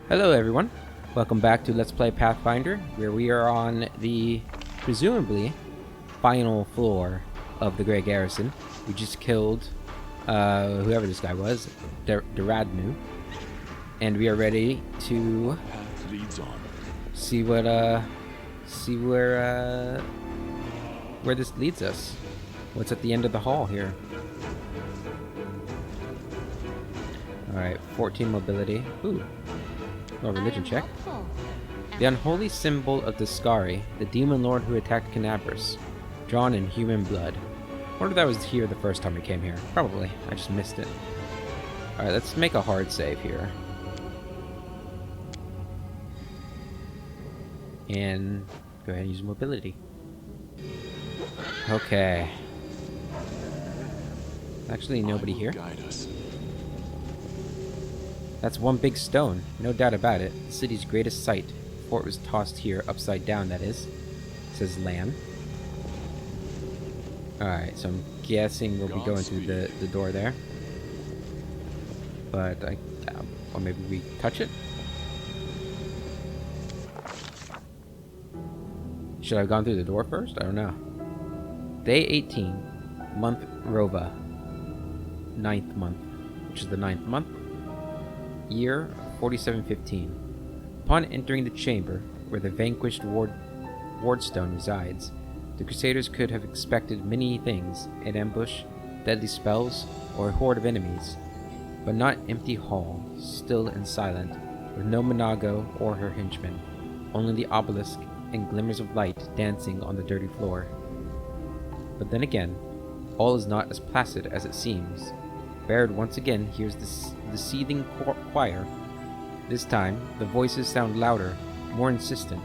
Hello everyone, welcome back to Let's Play Pathfinder, where we are on the, presumably, final floor of the Great Garrison. We just killed, whoever this guy was, Duradnu, and we are ready to Path leads on. see where this leads us. What's at the end of the hall here? Alright, 14 mobility. Ooh. Oh, religion check. The unholy symbol of the Skari, the demon lord who attacked Canabris, drawn in human blood. I wonder if that was here the first time we came here. Probably. I just missed it. Alright, let's make a hard save here. And go ahead and use mobility. Okay. Actually, nobody here. Guide us. That's one big stone, no doubt about it. The city's greatest sight. Before it was tossed here, upside down, that is. Says Lan. Alright, so I'm guessing we'll be going through the door there. But or maybe we touch it? Should I have gone through the door first? I don't know. Day 18, month Rova. 9th month, which is the 9th month. Year 4715. Upon entering the chamber where the vanquished wardstone resides, the Crusaders could have expected many things: an ambush, deadly spells, or a horde of enemies. But not empty hall, still and silent, with no Minagho or her henchmen, only the obelisk and glimmers of light dancing on the dirty floor. But then again, all is not as placid as it seems. Baird once again hears the seething choir. This time, the voices sound louder, more insistent.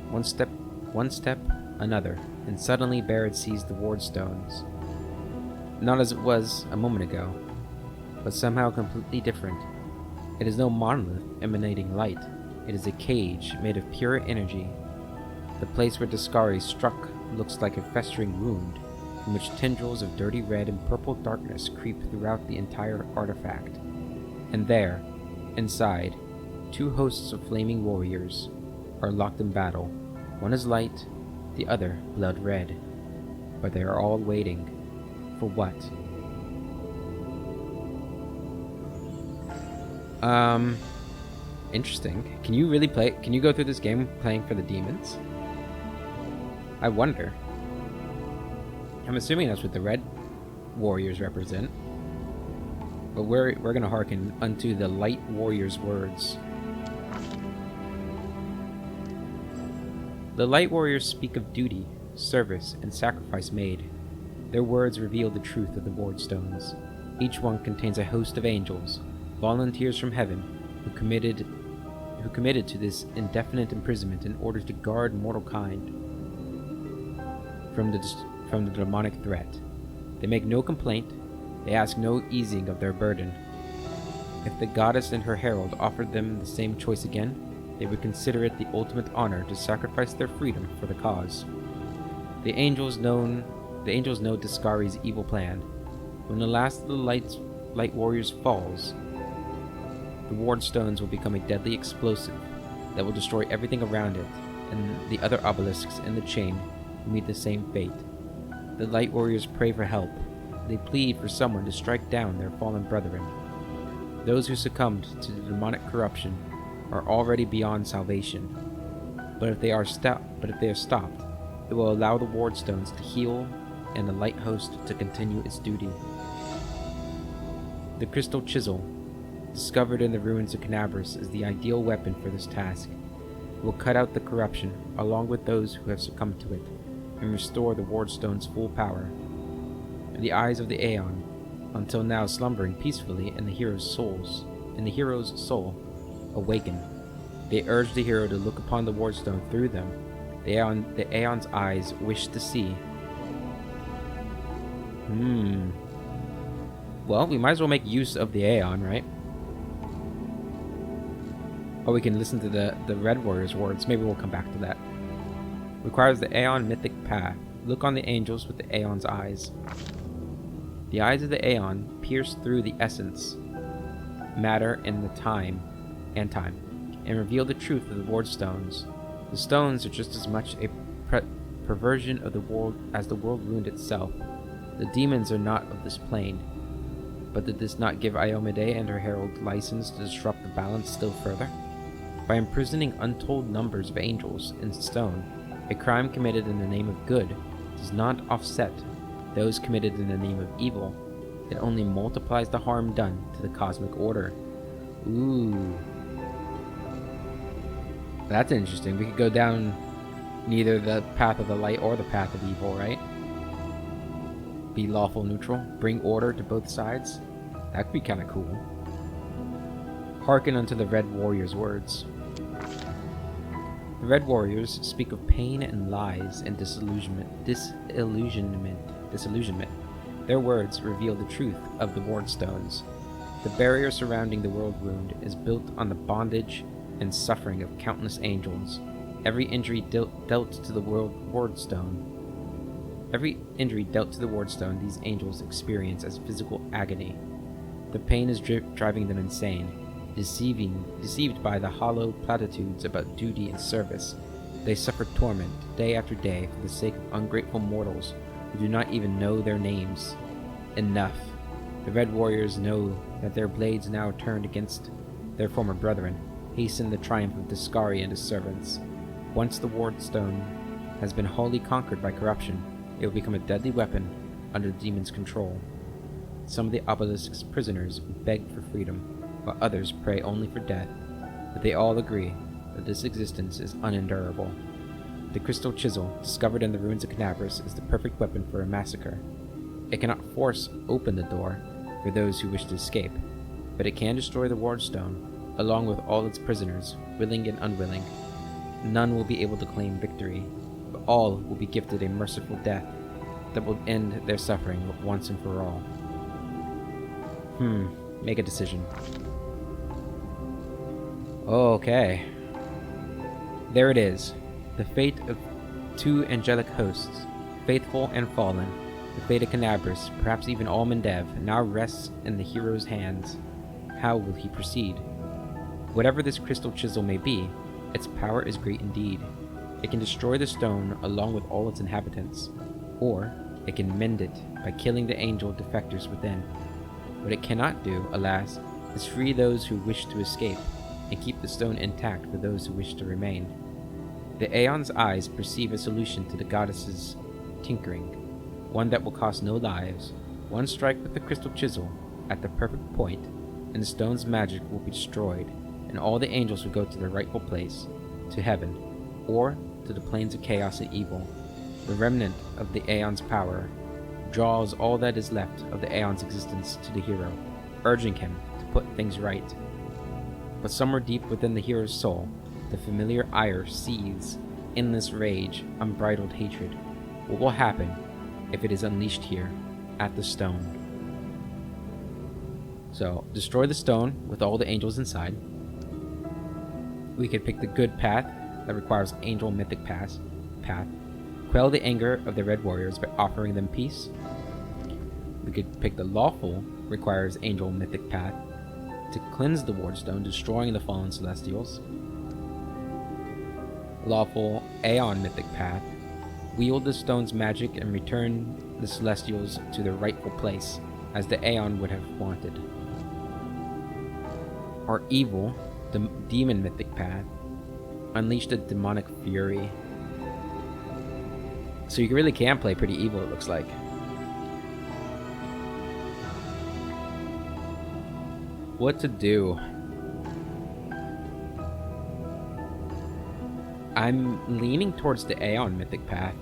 One step, another, and suddenly Baird sees the wardstones. Not as it was a moment ago, but somehow completely different. It is no monolith emanating light. It is a cage made of pure energy. The place where Daskari struck looks like a festering wound, from which tendrils of dirty red and purple darkness creep throughout the entire artifact. And there, inside, two hosts of flaming warriors are locked in battle. One is light, the other blood red. But they are all waiting. For what? Interesting. Can you go through this game playing for the demons? I wonder. I'm assuming that's what the red warriors represent. But we're going to hearken unto the light warriors' words. The light warriors speak of duty, service, and sacrifice made. Their words reveal the truth of the wardstones. Each one contains a host of angels, volunteers from heaven, who committed to this indefinite imprisonment in order to guard mortal kind from the demonic threat. They make no complaint, they ask no easing of their burden. If the goddess and her herald offered them the same choice again, they would consider it the ultimate honor to sacrifice their freedom for the cause. The angels know Daskari's evil plan. When the last of the light warriors falls, the wardstones will become a deadly explosive that will destroy everything around it, and the other obelisks in the chain will meet the same fate. The light warriors pray for help. They plead for someone to strike down their fallen brethren. Those who succumbed to the demonic corruption are already beyond salvation. But if they are stopped, it will allow the wardstones to heal and the light host to continue its duty. The crystal chisel, discovered in the ruins of Canabris, is the ideal weapon for this task. It will cut out the corruption, along with those who have succumbed to it, and restore the wardstone's full power. The eyes of the aeon, until now slumbering peacefully in the hero's soul, awaken. They urge the hero to look upon the wardstone through them. The aeon's eyes wish to see. Well, we might as well make use of the aeon, right? Or we can listen to the red warrior's words. Maybe we'll come back to that. Requires the aeon mythic path. Look on the angels with the aeon's eyes. The eyes of the aeon pierce through the essence, matter, and time. and reveal the truth of the wardstones. The stones are just as much a perversion of the world as the world wound itself. The demons are not of this plane, but did this not give Iomade and her herald license to disrupt the balance still further? By imprisoning untold numbers of angels in stone, a crime committed in the name of good does not offset those committed in the name of evil. It only multiplies the harm done to the cosmic order. Ooh. That's interesting. We could go down neither the path of the light or the path of evil, right? Be lawful neutral, bring order to both sides. That could be kind of cool. Hearken unto the Red Warrior's words. The Red Warriors speak of pain and lies and disillusionment. Their words reveal the truth of the wardstones. The barrier surrounding the world wound is built on the bondage and suffering of countless angels. Every injury dealt to the wardstone, these angels experience as physical agony. The pain is driving them insane. Deceived by the hollow platitudes about duty and service, they suffer torment day after day for the sake of ungrateful mortals who do not even know their names. Enough. The Red Warriors know that their blades now turned against their former brethren hasten the triumph of Discari and his servants. Once the wardstone has been wholly conquered by corruption, it will become a deadly weapon under the demon's control. Some of the obelisk's prisoners beg for freedom, while others pray only for death, but they all agree that this existence is unendurable. The crystal chisel, discovered in the ruins of Canabras, is the perfect weapon for a massacre. It cannot force open the door for those who wish to escape, but it can destroy the wardstone, along with all its prisoners, willing and unwilling. None will be able to claim victory, but all will be gifted a merciful death that will end their suffering once and for all. Make a decision. Okay. There it is. The fate of two angelic hosts, faithful and fallen. The fate of Canabras, perhaps even all Mendev, now rests in the hero's hands. How will he proceed? Whatever this crystal chisel may be, its power is great indeed. It can destroy the stone along with all its inhabitants, or it can mend it by killing the angel defectors within. What it cannot do, alas, is free those who wish to escape, and keep the stone intact for those who wish to remain. The Aeon's eyes perceive a solution to the goddess's tinkering, one that will cost no lives. One strike with the crystal chisel at the perfect point, and the stone's magic will be destroyed, and all the angels will go to their rightful place, to heaven, or to the plains of chaos and evil. The remnant of the Aeon's power draws all that is left of the Aeon's existence to the hero, urging him to put things right. But somewhere deep within the hero's soul, the familiar ire seethes, endless rage, unbridled hatred. What will happen if it is unleashed here, at the stone? So, destroy the stone with all the angels inside. We could pick the good path that requires angel mythic path. Quell the anger of the Red Warriors by offering them peace. We could pick the lawful, requires angel mythic path, to cleanse the wardstone, destroying the fallen celestials. Lawful aeon mythic path, wield the stone's magic and return the celestials to their rightful place, as the aeon would have wanted. Or evil, the demon mythic path, unleash the demonic fury. So you really can play pretty evil, it looks like. What to do? I'm leaning towards the Aeon mythic path.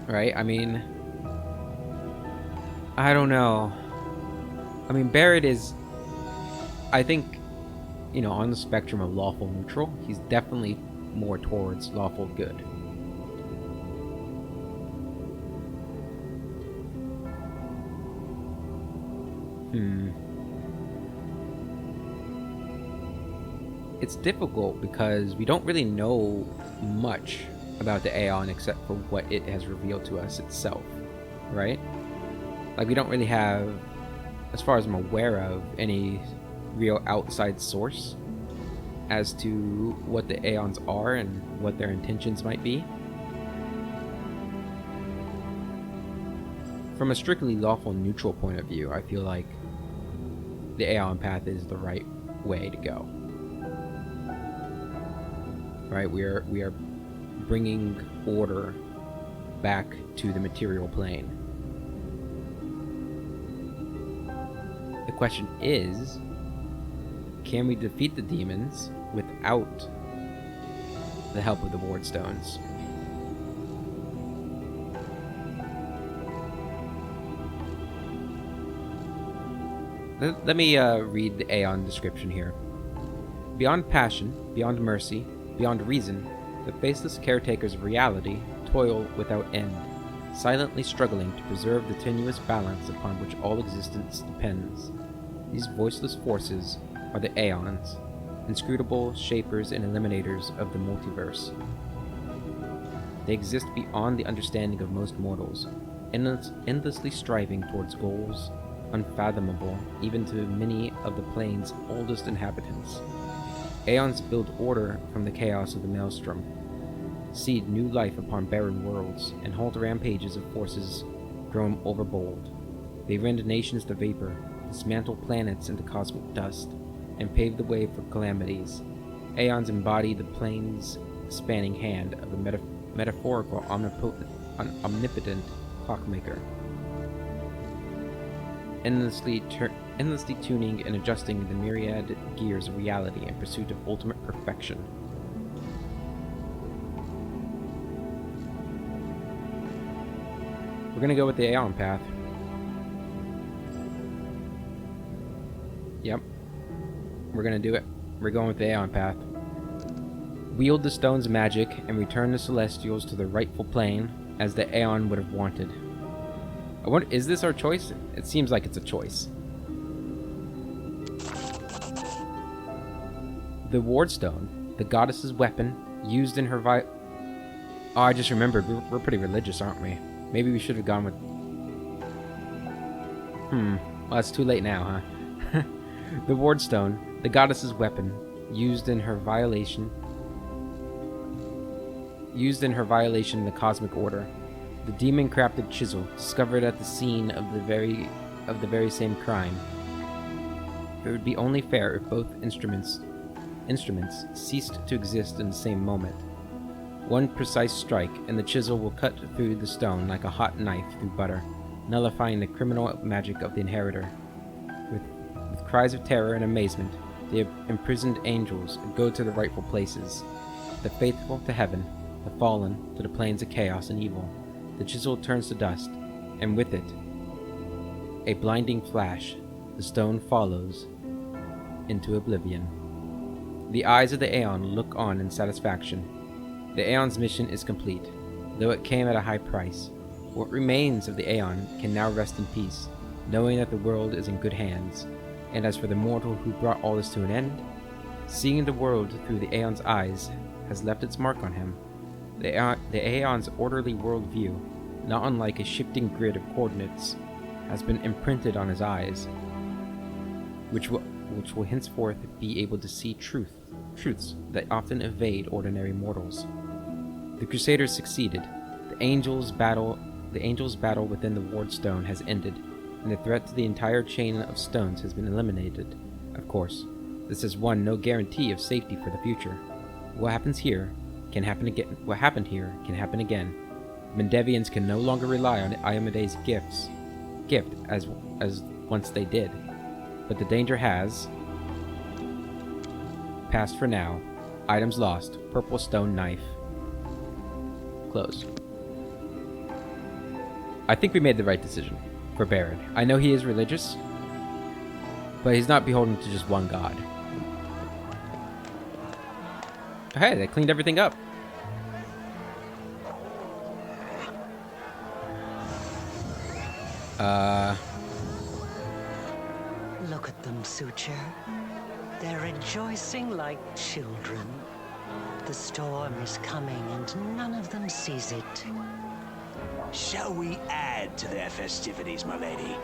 Right? I mean, I don't know. I mean, Barrett is, I think, you know, on the spectrum of lawful neutral, he's definitely more towards lawful good. It's difficult because we don't really know much about the Aeon except for what it has revealed to us itself, right? Like, we don't really have as far as I'm aware of, any real outside source as to what the aeons are and what their intentions might be. From a strictly lawful neutral point of view, I feel like the aeon path is the right way to go. Right? We are bringing order back to the material plane. The question is, can we defeat the demons without the help of the wardstones? Let me read the aeon description here. Beyond passion, beyond mercy, beyond reason, the faceless caretakers of reality toil without end, silently struggling to preserve the tenuous balance upon which all existence depends. These voiceless forces are the aeons, inscrutable shapers and eliminators of the multiverse. They exist beyond the understanding of most mortals, endlessly striving towards goals unfathomable even to many of the plane's oldest inhabitants. Aeons build order from the chaos of the maelstrom, seed new life upon barren worlds, and halt rampages of forces grown overbold. They rend nations to vapor, dismantle planets into cosmic dust, and pave the way for calamities. Aeons embody the plane's spanning hand of a metaphorical omnipotent clockmaker, endlessly tuning and adjusting the myriad gears of reality in pursuit of ultimate perfection. We're gonna go with the aeon path. Yep. We're gonna do it. We're going with the aeon path. Wield the stone's magic and return the Celestials to the rightful plane as the aeon would have wanted. I wonder, is this our choice? It seems like it's a choice. The wardstone, the goddess's weapon, used in her Oh, I just remembered, we're pretty religious, aren't we? Maybe we should have gone with... Well, it's too late now, huh? The wardstone, the goddess's weapon, used in her violation of the cosmic order. The demon-crafted chisel, discovered at the scene of the very same crime. It would be only fair if both instruments ceased to exist in the same moment. One precise strike, and the chisel will cut through the stone like a hot knife through butter, nullifying the criminal magic of the inheritor. With cries of terror and amazement, the imprisoned angels go to the rightful places, the faithful to heaven, the fallen to the planes of chaos and evil. The chisel turns to dust, and with it, a blinding flash, the stone follows into oblivion. The eyes of the Aeon look on in satisfaction. The Aeon's mission is complete, though it came at a high price. What remains of the Aeon can now rest in peace, knowing that the world is in good hands. And as for the mortal who brought all this to an end, seeing the world through the Aeon's eyes has left its mark on him. The Aeon's orderly worldview, not unlike a shifting grid of coordinates, has been imprinted on his eyes, which will henceforth be able to see truths that often evade ordinary mortals. The Crusaders succeeded. The angels' battle within the wardstone has ended, and the threat to the entire chain of stones has been eliminated. Of course, this has won no guarantee of safety for the future. What happens here can happen again. What happened here can happen again. Mendevians can no longer rely on Iomede's gift as once they did. But the danger has passed for now. Items lost. Purple stone knife. Close. I think we made the right decision for Baron. I know he is religious, but he's not beholden to just one god. Hey, they cleaned everything up. Look at them, Suture. They're rejoicing like children. The storm is coming and none of them sees it. Shall we add to their festivities, my lady?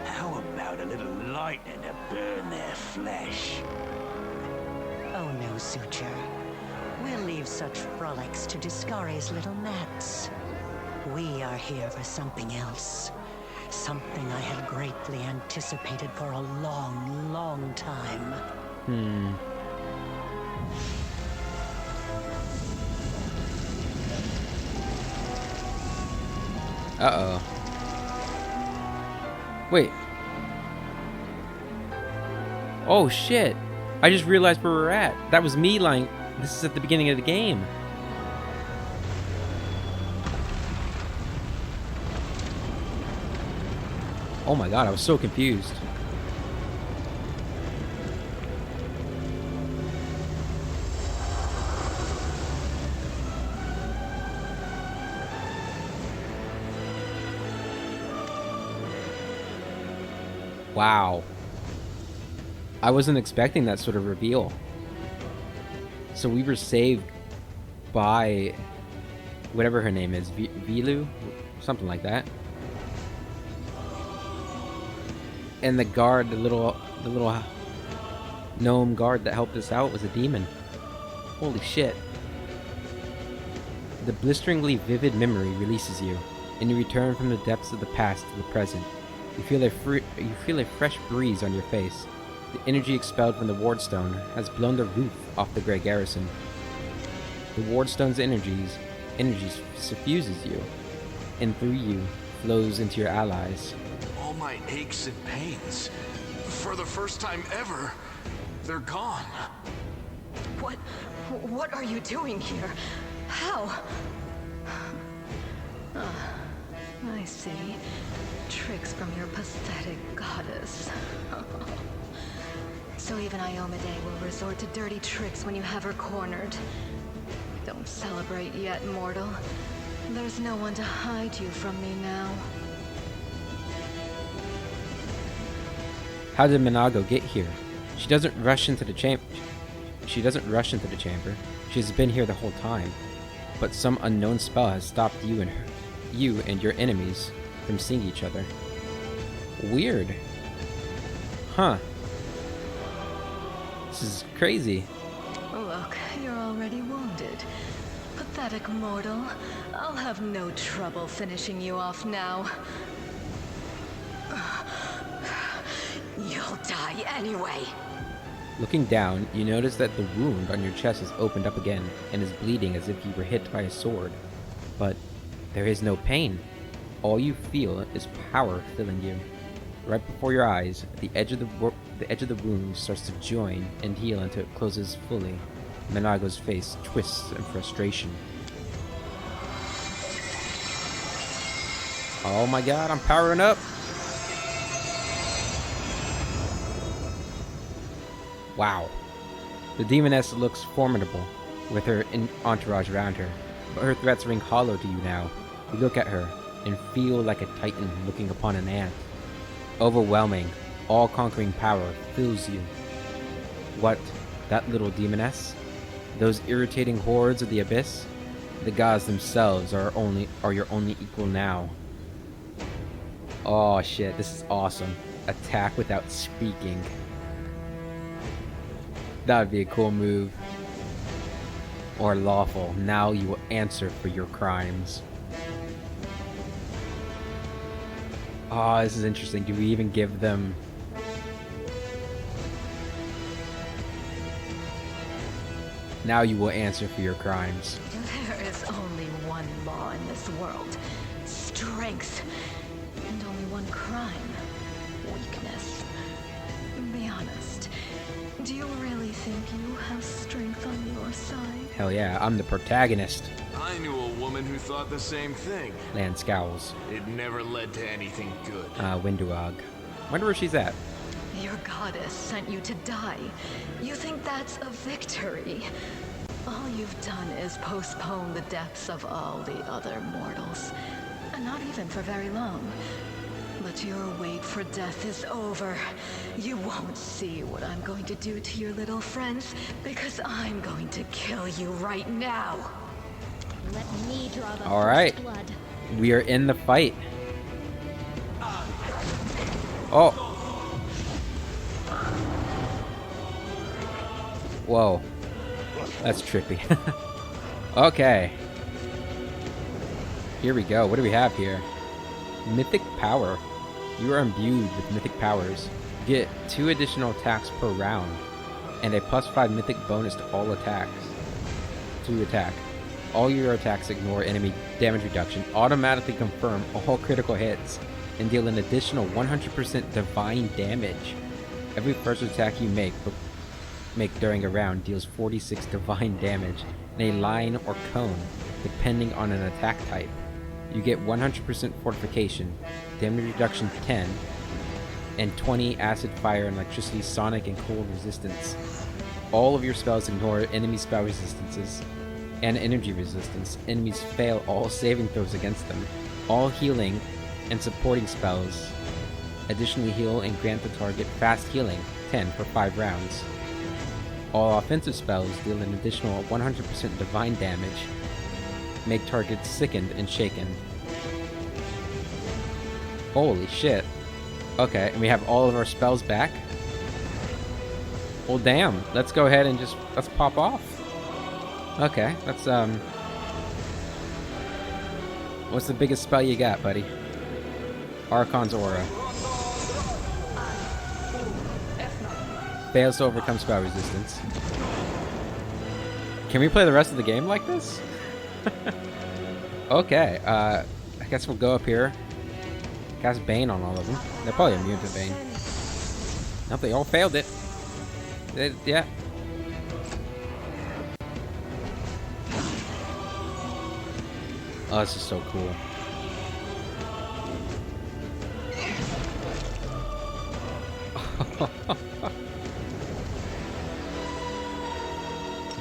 How about a little lightning to burn their flesh? Oh no, Suture. We'll leave such frolics to Discari's little gnats. We are here for something else. Something I had greatly anticipated for a long, long time. Uh-oh. Wait. Oh, shit. I just realized where we're at. That was me lying. This is at the beginning of the game. Oh my god, I was so confused. Wow. I wasn't expecting that sort of reveal. So we were saved by whatever her name is, Vilu? Something like that. And the guard, the little gnome guard that helped us out was a demon. Holy shit. The blisteringly vivid memory releases you, and you return from the depths of the past to the present. You feel a fresh breeze on your face. The energy expelled from the wardstone has blown the roof off the Grey Garrison. The wardstone's energies suffuses you, and through you flows into your allies. All my aches and pains, for the first time ever, they're gone. What are you doing here? How? I see. Tricks from your pathetic goddess. So even Iomade will resort to dirty tricks when you have her cornered. Don't celebrate yet, mortal. There's no one to hide you from me now. How did Minagho get here? She doesn't rush into the chamber. She has been here the whole time. But some unknown spell has stopped you and your enemies from seeing each other. Weird. Huh. This is crazy. Look, you're already wounded. Pathetic mortal. I'll have no trouble finishing you off now. You'll die anyway. Looking down, you notice that the wound on your chest has opened up again and is bleeding as if you were hit by a sword. But there is no pain. All you feel is power filling you. Right before your eyes, the edge of the wound starts to join and heal until it closes fully. Minagho's face twists in frustration. Oh my god, I'm powering up! Wow. The demoness looks formidable, with her entourage around her, but her threats ring hollow to you now. You look at her, and feel like a titan looking upon an ant. Overwhelming, all-conquering power fills you. What, that little demoness? Those irritating hordes of the abyss? The gods themselves are your only equal now. Oh shit, this is awesome. Attack without speaking. That would be a cool move. Or lawful. Now you will answer for your crimes. Oh, this is interesting. Do we even give them... Now you will answer for your crimes. There is only one law in this world. Strength. And only one crime. Weakness. Be honest. Do you really think you have strength on your side? Hell yeah, I'm the protagonist. I knew a woman who thought the same thing. Land scowls. It never led to anything good. Winduog. Wonder where she's at. Your goddess sent you to die. You think that's a victory? All you've done is postpone the deaths of all the other mortals. And not even for very long. But your wait for death is over. You won't see what I'm going to do to your little friends, because I'm going to kill you right now. Let me draw the All right. first blood. We are in the fight. Oh! Whoa. That's trippy. Okay. Here we go. What do we have here? Mythic power. You are imbued with mythic powers. Get 2 additional attacks per round, and a +5 mythic bonus to all attacks. To attack. All your attacks ignore enemy damage reduction, automatically confirm all critical hits, and deal an additional 100% divine damage. Every first attack you make during a round deals 46 divine damage in a line or cone, depending on an attack type. You get 100% fortification, damage reduction 10, and 20 acid, fire, and electricity, sonic, and cold resistance. All of your spells ignore enemy spell resistances and energy resistance. Enemies fail all saving throws against them. All healing and supporting spells additionally heal and grant the target fast healing, 10 for 5 rounds. All offensive spells deal an additional 100% divine damage, make targets sickened and shaken. Holy shit. Okay, and we have all of our spells back. Well, damn. Let's go ahead and let's pop off. Okay, that's, what's the biggest spell you got, buddy? Archon's Aura. Fails to overcome spell resistance. Can we play the rest of the game like this? Okay, I guess we'll go up here. Cast Bane on all of them. They're probably immune to Bane. Nope, they all failed it. Yeah. Oh, this is so cool.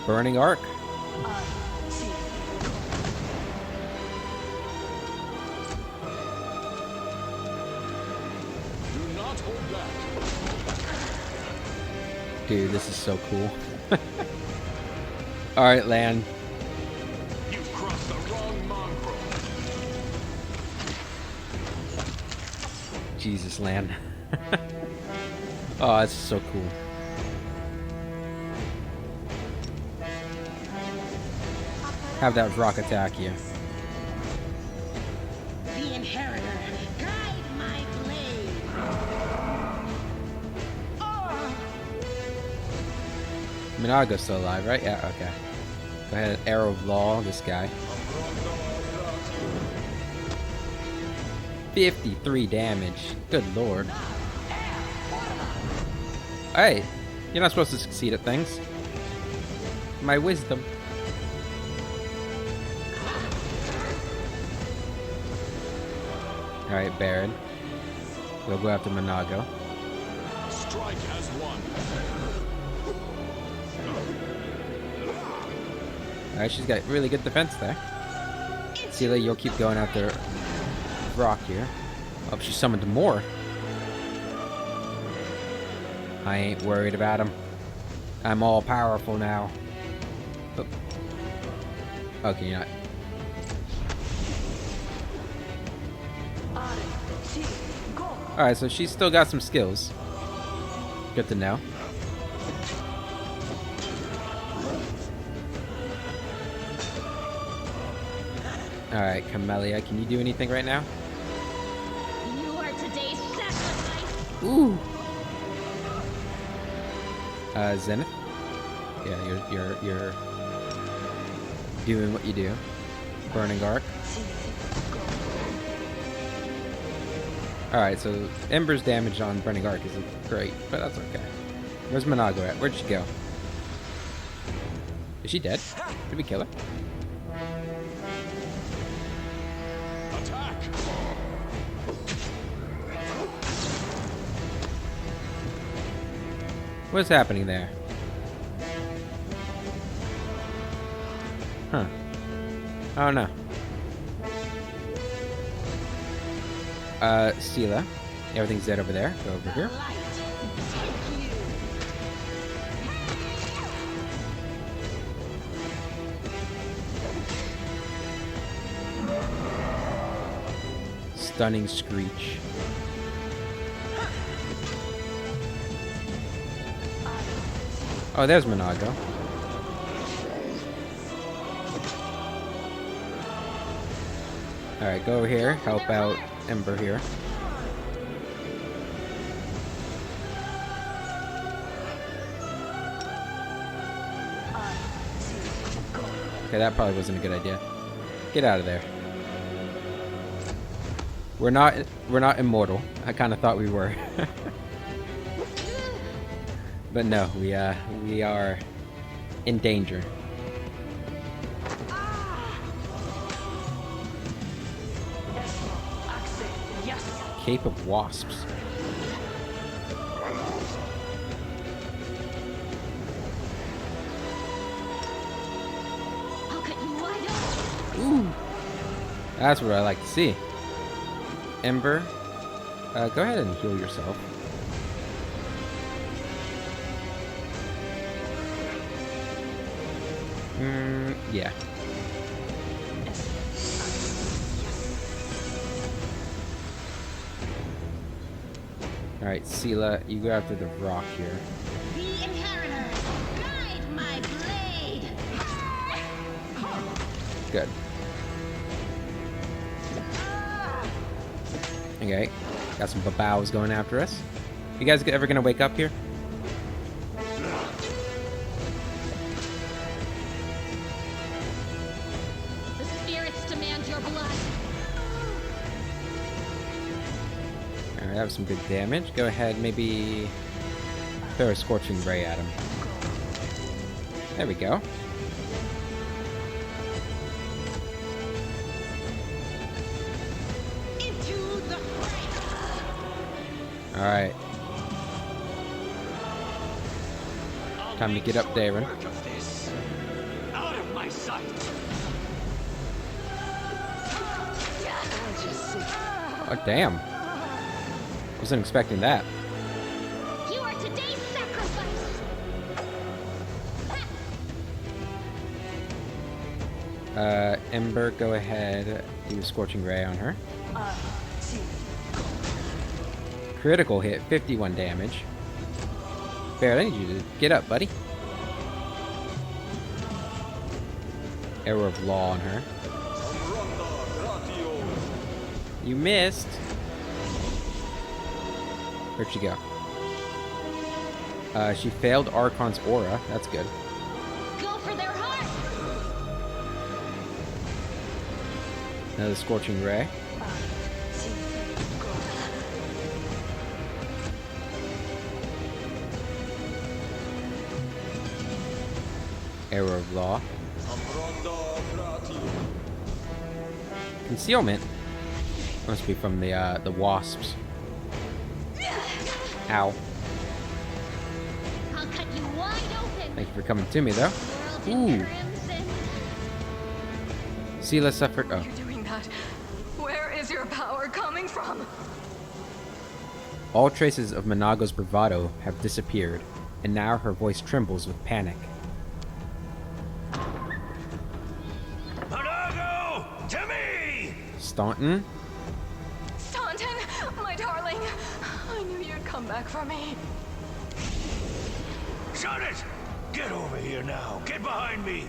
Burning Arc. Dude, this is so cool. Alright, land. You've crossed the wrong mongrel. Jesus, land. Oh, that's so cool. Have that rock attack you. The Inheritor, guide my blade. Minagho's still alive, right? Yeah, okay. Go ahead, Arrow of Law, this guy. 53 damage. Good lord. Hey, you're not supposed to succeed at things. My wisdom. Alright, Baron. We'll go after Minagho. Strike has won. Alright, she's got really good defense there. Seela, you'll keep going after Rock here. Oh, she summoned more. I ain't worried about him. I'm all powerful now. Oh. Okay, you're not. Alright, so she's still got some skills. Good to know. Alright, Camellia, can you do anything right now? You are today's sacrifice. Ooh! Zenith? Yeah, you're doing what you do. Burning Arc. Alright, so Ember's damage on Burning Arc isn't great, but that's okay. Where's Minagho at? Where'd she go? Is she dead? Did we kill her? Attack! What's happening there? Huh. Oh no. Seela. Everything's dead over there. Go over here. Stunning Screech. Oh, there's Minagho. Alright, go over here. Help out Ember here. Okay, that probably wasn't a good idea. Get out of there. We're not immortal. I kind of thought we were. But no, we are in danger. Cape of Wasps. Ooh, that's what I like to see. Ember, go ahead and heal yourself. Yeah. Alright, Sela, you go after the rock here. The inheritor, guide my blade. Good. Okay, got some babows going after us. You guys ever gonna wake up here? The spirits demand your blood. Alright, that was some good damage. Go ahead, maybe throw a Scorching Ray at him. There we go. Alright. Time to get up, Darren. Out of my sight. Oh, damn. Wasn't expecting that. You are today's sacrifice. Ember, go ahead. Do a Scorching Ray on her. Critical hit, 51 damage. Barrett, I need you to get up, buddy. Arrow of Law on her. You missed. Where'd she go? She failed Archon's Aura. That's good. Go for their heart. Another Scorching Ray. Arrow of Law. Concealment must be from the wasps. Ow. I'll cut you wide open. Thank you for coming to me, though. World in Ooh. crimson. Sela suffered. Oh, You're doing that. Where is your power coming from? all traces of Minagho's bravado have disappeared, and now her voice trembles with panic. Minagho, to me! Staunton? Staunton, my darling. I knew you'd come back for me. Shut it! Get over here now. Get behind me.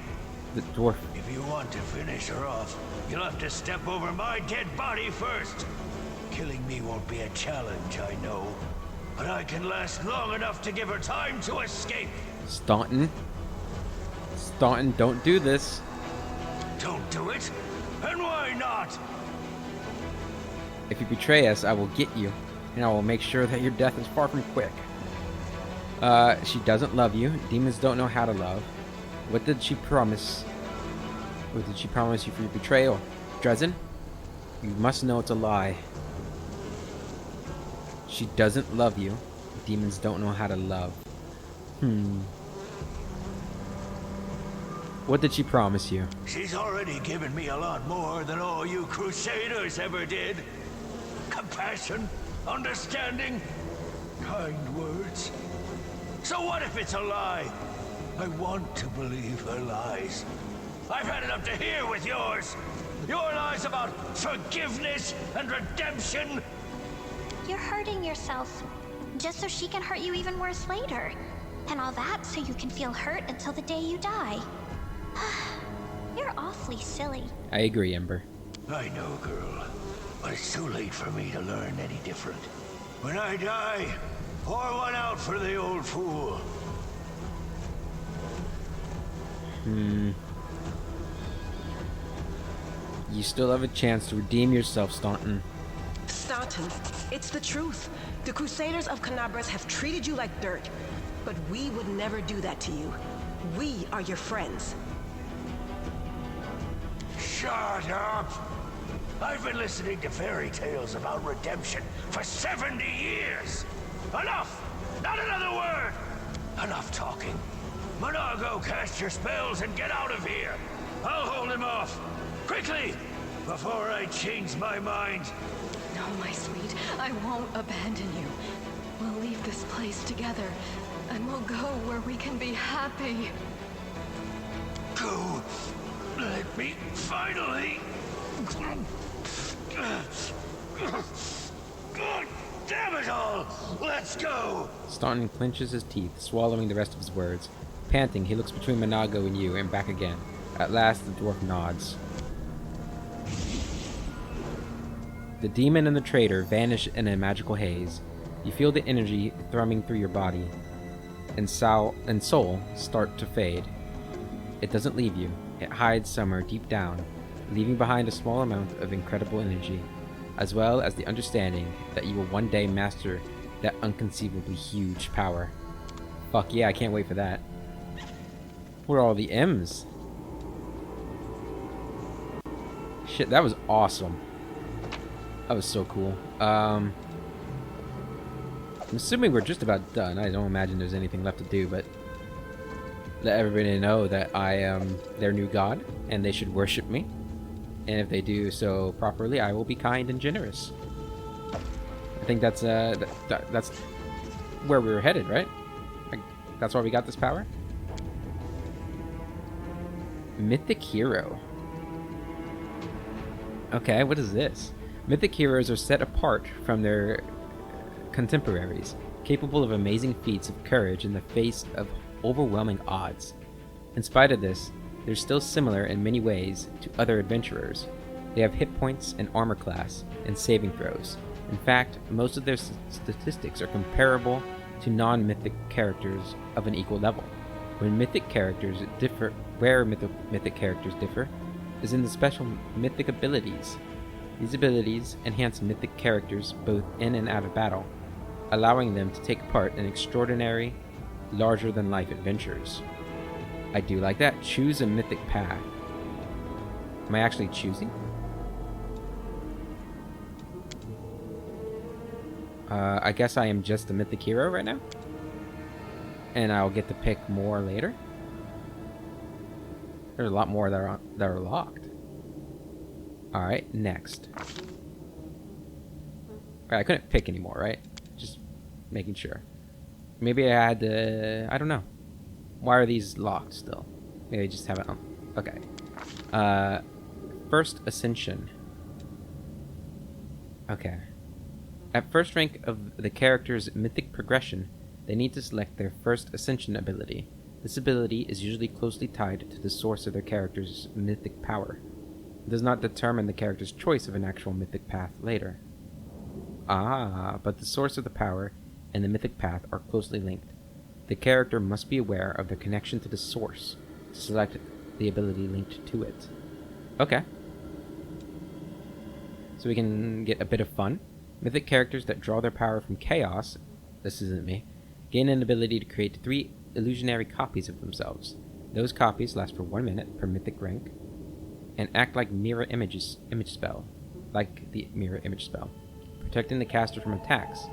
The dwarf. If you want to finish her off, you'll have to step over my dead body first. Killing me won't be a challenge, I know. But I can last long enough to give her time to escape. Staunton? Staunton, don't do this. Don't do it? And why not? If you betray us, I will get you, and I will make sure that your death is far from quick. She doesn't love you. Demons don't know how to love. What did she promise? What did she promise you for your betrayal? Dresden? You must know it's a lie. She doesn't love you. Demons don't know how to love. What did she promise you? She's already given me a lot more than all you crusaders ever did. Compassion, understanding, kind words. So what if it's a lie? I want to believe her lies. I've had it up to here with yours. Your lies about forgiveness and redemption. You're hurting yourself, just so she can hurt you even worse later. And all that so you can feel hurt until the day you die. You're awfully silly. I agree, Ember. I know, girl. But it's too late for me to learn any different. When I die, pour one out for the old fool. You still have a chance to redeem yourself, Staunton. Staunton, it's the truth. The Crusaders of Canabras have treated you like dirt. But we would never do that to you. We are your friends. Shut up! I've been listening to fairy tales about redemption for 70 years! Enough! Not another word! Enough talking. Minagho, cast your spells and get out of here! I'll hold him off! Quickly! Before I change my mind! No, my sweet, I won't abandon you. We'll leave this place together, and we'll go where we can be happy. Go! Let me finally... God damn it all! Let's go! Staunton clenches his teeth, swallowing the rest of his words. Panting, he looks between Minagho and you, and back again. At last, the dwarf nods. The demon and the traitor vanish in a magical haze. You feel the energy thrumming through your body, and soul start to fade. It doesn't leave you. It hides somewhere deep down, leaving behind a small amount of incredible energy, as well as the understanding that you will one day master that unconceivably huge power. Fuck yeah, I can't wait for that. What are all the M's? Shit, that was awesome. That was so cool. I'm assuming we're just about done. I don't imagine there's anything left to do, but let everybody know that I am their new god, and they should worship me. And if they do so properly, I will be kind and generous. I think that's that's where we were headed, right? Like, that's why we got this power. Mythic hero. Okay, what is this? Mythic heroes are set apart from their contemporaries, capable of amazing feats of courage in the face of overwhelming odds. In spite of this, they're still similar in many ways to other adventurers. They have hit points and armor class, and saving throws. In fact, most of their statistics are comparable to non-mythic characters of an equal level. Where mythic characters differ is in the special mythic abilities. These abilities enhance mythic characters both in and out of battle, allowing them to take part in extraordinary, larger-than-life adventures. I do like that. Choose a mythic path. Am I actually choosing? I guess I am just a mythic hero right now? And I'll get to pick more later? There's a lot more that are locked. Alright, next. Alright, I couldn't pick anymore, right? Just making sure. Maybe I had to... I don't know. Why are these locked still? Maybe I just haven't... Okay. First Ascension. Okay. At first rank of the character's mythic progression, they need to select their first Ascension ability. This ability is usually closely tied to the source of their character's mythic power. It does not determine the character's choice of an actual mythic path later. Ah, but the source of the power and the mythic path are closely linked. The character must be aware of their connection to the source to select the ability linked to it. Okay. So we can get a bit of fun. Mythic characters that draw their power from chaos, this isn't me, gain an ability to create 3 illusionary copies of themselves. Those copies last for 1 minute per mythic rank, and act like mirror image spell, like the mirror image spell, protecting the caster from attacks.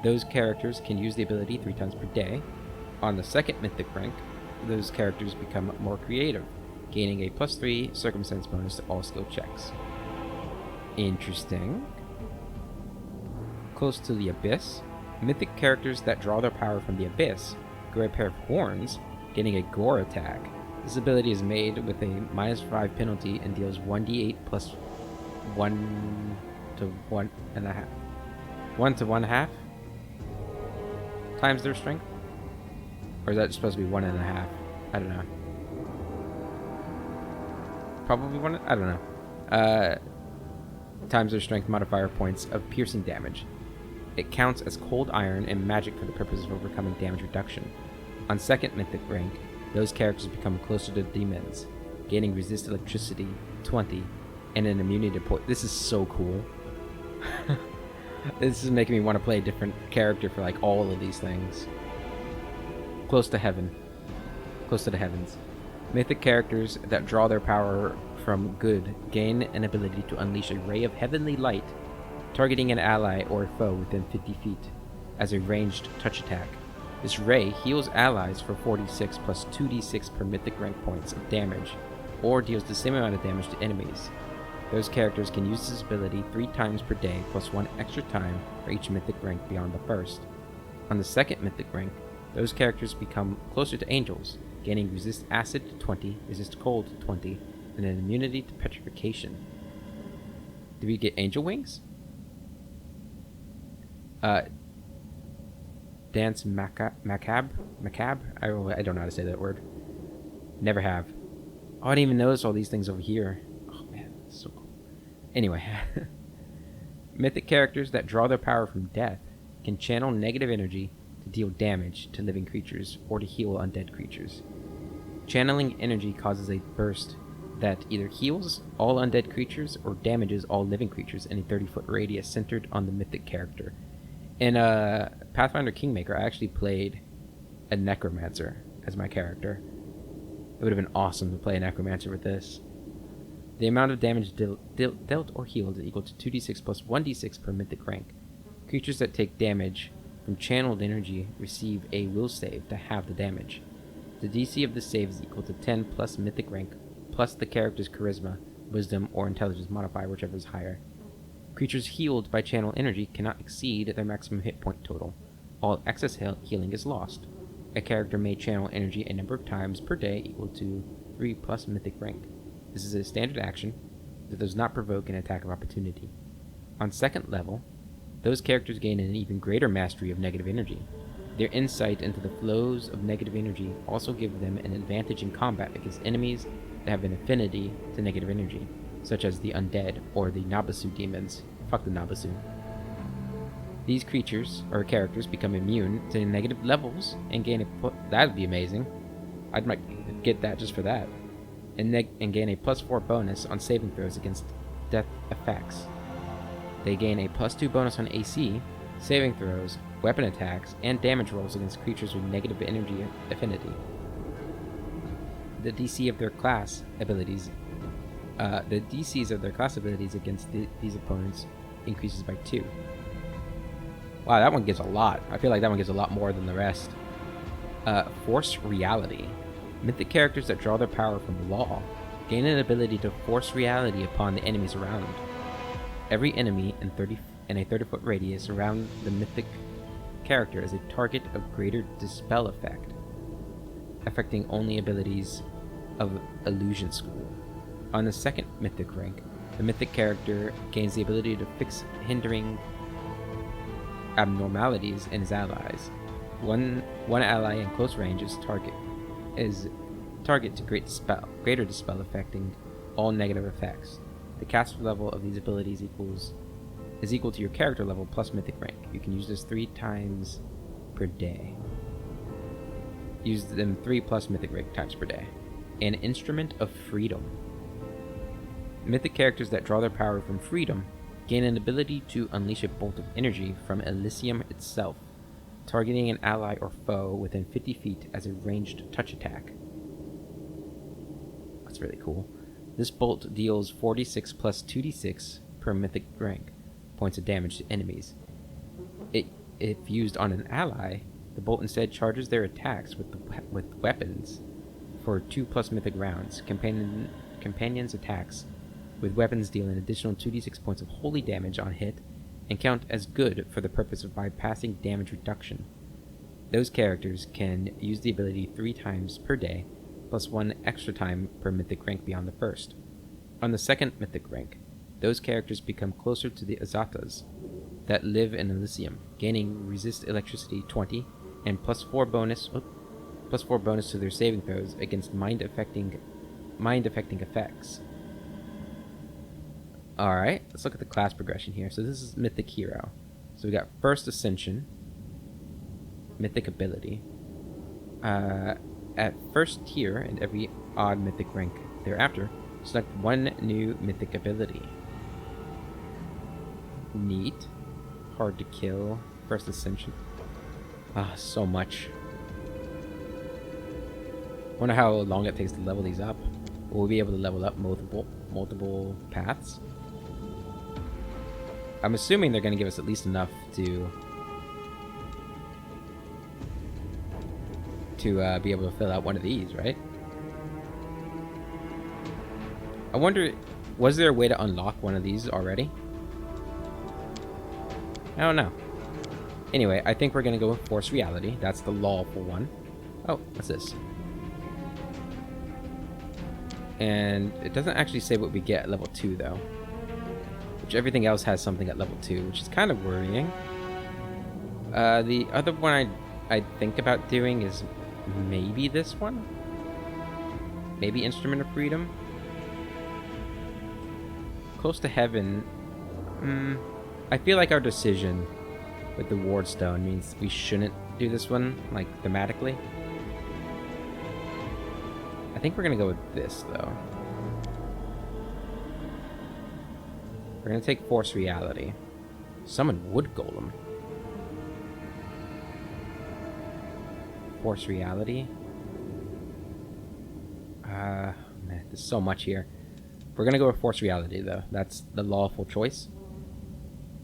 Those characters can use the ability 3 times per day. On the second mythic rank, those characters become more creative, gaining a +3 circumstance bonus to all skill checks. Interesting. Close to the Abyss, mythic characters that draw their power from the Abyss grow a pair of horns, getting a gore attack. This ability is made with a -5 penalty and deals 1d8 plus 1 to 1.5 times their strength. Or is that supposed to be 1.5? I don't know. Probably one. I don't know. Times their strength modifier points of piercing damage. It counts as cold iron and magic for the purpose of overcoming damage reduction. On 2nd mythic rank, those characters become closer to demons, gaining resist electricity 20 and an immunity to poison. This is so cool. This is making me want to play a different character for like all of these things. Close to heaven. Close to the heavens. Mythic characters that draw their power from good gain an ability to unleash a ray of heavenly light, targeting an ally or foe within 50 feet, as a ranged touch attack. This ray heals allies for 46 plus 2d6 per mythic rank points of damage, or deals the same amount of damage to enemies. Those characters can use this ability 3 times per day plus 1 extra time for each mythic rank beyond the first. On the 2nd mythic rank, those characters become closer to angels, gaining resist acid to 20, resist cold to 20, and an immunity to petrification. Do we get angel wings? Dance macabre? I don't know how to say that word. Never have. Oh, I didn't even notice all these things over here. Oh man, that's so cool. Anyway. Mythic characters that draw their power from death can channel negative energy to deal damage to living creatures or to heal undead creatures. Channeling energy causes a burst that either heals all undead creatures or damages all living creatures in a 30-foot radius centered on the mythic character. In Pathfinder Kingmaker, I actually played a necromancer as my character. It would have been awesome to play a necromancer with this. The amount of damage dealt or healed is equal to 2d6 plus 1d6 per mythic rank. Creatures that take damage from channeled energy receive a will save to halve the damage. The DC of the save is equal to 10 plus mythic rank, plus the character's charisma, wisdom, or intelligence modifier, whichever is higher. Creatures healed by channel energy cannot exceed their maximum hit point total. All excess healing is lost. A character may channel energy a number of times per day equal to 3 plus mythic rank. This is a standard action that does not provoke an attack of opportunity. On 2nd level, those characters gain an even greater mastery of negative energy. Their insight into the flows of negative energy also give them an advantage in combat against enemies that have an affinity to negative energy, such as the undead or the Nabasu demons. Fuck the Nabasu. These creatures, or characters, become immune to negative levels and gain a... That'd be amazing. I might get that just for that. And gain a +4 bonus on saving throws against death effects. They gain a +2 bonus on AC, saving throws, weapon attacks, and damage rolls against creatures with negative energy affinity. The DC of their class abilities... the DCs of their class abilities against these opponents increases by 2. Wow, that one gives a lot. I feel like that one gives a lot more than the rest. Force reality. Mythic characters that draw their power from law gain an ability to force reality upon the enemies around. Every enemy in a 30-foot radius around the mythic character is a target of greater dispel effect, affecting only abilities of illusion school. On the 2nd mythic rank, the mythic character gains the ability to fix hindering abnormalities in his allies. One ally in close range is target to greater dispel, affecting all negative effects. The caster level of these abilities is equal to your character level plus mythic rank. You can use this 3 times per day. Use them 3 plus mythic rank times per day. An instrument of freedom. Mythic characters that draw their power from freedom gain an ability to unleash a bolt of energy from Elysium itself, targeting an ally or foe within 50 feet as a ranged touch attack. That's really cool. This bolt deals 46 plus 2d6 per mythic rank points of damage to enemies. If used on an ally, the bolt instead charges their attacks with weapons for 2 plus mythic rounds. Companions' attacks with weapons deal an additional 2d6 points of holy damage on hit and count as good for the purpose of bypassing damage reduction. Those characters can use the ability 3 times per day, plus 1 extra time per mythic rank beyond the first. On the 2nd mythic rank, those characters become closer to the Azatas that live in Elysium, gaining resist electricity 20 and plus 4 bonus +4 bonus to their saving throws against mind-affecting effects. Alright, let's look at the class progression here. So this is Mythic Hero. So we got first Ascension, Mythic Ability. At first tier and every odd Mythic rank thereafter, select one new Mythic Ability. Neat. Hard to kill. First Ascension. Ah, so much. Wonder how long it takes to level these up. Will we be able to level up multiple paths? I'm assuming they're going to give us at least enough to be able to fill out one of these, right? I wonder, was there a way to unlock one of these already? I don't know. Anyway, I think we're going to go with Force Reality. That's the lawful one. Oh, what's this? And it doesn't actually say what we get at level 2, though. Which everything else has something at level 2, which is kind of worrying. The other one I'd think about doing is maybe this one? Maybe Instrument of Freedom? Close to Heaven. I feel like our decision with the wardstone means we shouldn't do this one, like, thematically. I think we're gonna go with this, though. We're gonna take Force Reality. Summon Wood Golem. Force Reality. Man, there's so much here. We're gonna go with Force Reality, though. That's the lawful choice.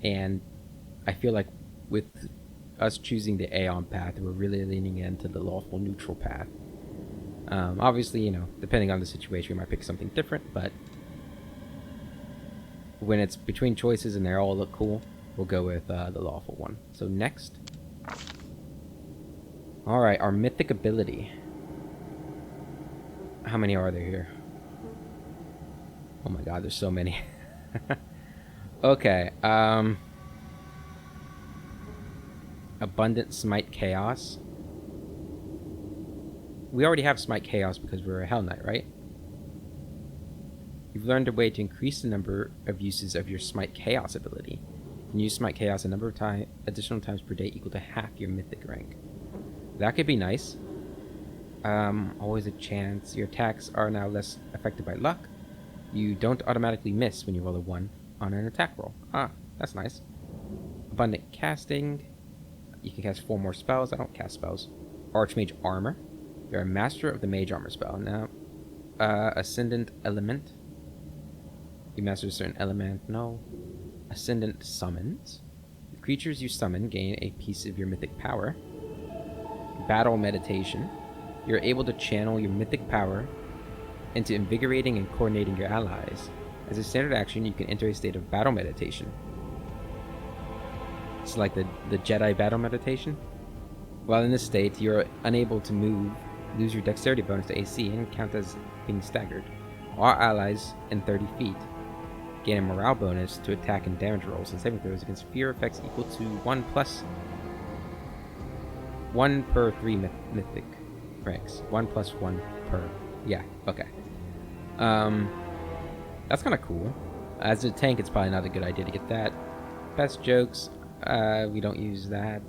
And I feel like with us choosing the Aeon path, we're really leaning into the lawful neutral path. Obviously, you know, depending on the situation, we might pick something different, but when it's between choices and they all look cool, we'll go with the lawful one. So next. Alright, our Mythic Ability. How many are there here? Oh my god, there's so many. Okay, Abundant Smite Chaos. We already have Smite Chaos because we're a Hell Knight, right? You've learned a way to increase the number of uses of your Smite Chaos ability. You can use Smite Chaos a number of additional times per day equal to half your Mythic rank. That could be nice. Always a chance. Your attacks are now less affected by luck. You don't automatically miss when you roll a 1 on an attack roll. Ah, that's nice. Abundant Casting. You can cast 4 more spells. I don't cast spells. Archmage Armor. You're a master of the Mage Armor spell. Now, Ascendant Element. You master a certain element. No. Ascendant Summons. The creatures you summon gain a piece of your mythic power. Battle Meditation. You're able to channel your mythic power into invigorating and coordinating your allies. As a standard action, you can enter a state of battle meditation. It's like the Jedi battle meditation. While in this state, you're unable to move, lose your dexterity bonus to AC, and count as being staggered. All allies in 30 feet gain a morale bonus to attack and damage rolls and saving throws against fear effects equal to 1 per 3 mythic ranks. 1 plus 1 per. Yeah, okay. That's kind of cool. As a tank, it's probably not a good idea to get that. Best jokes, we don't use that.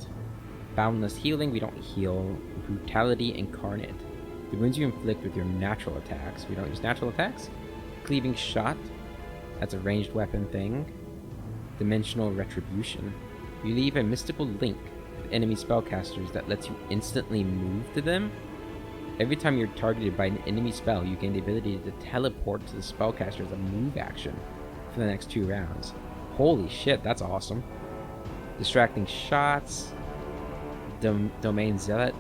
Boundless Healing, we don't heal. Brutality Incarnate. The wounds you inflict with your natural attacks, we don't use natural attacks. Cleaving Shot, that's a ranged weapon thing. Dimensional Retribution. You leave a mystical link with enemy spellcasters that lets you instantly move to them. Every time you're targeted by an enemy spell, you gain the ability to teleport to the spellcaster as a move action for the next 2 rounds. Holy shit, that's awesome. Distracting Shots. Domain Zealot.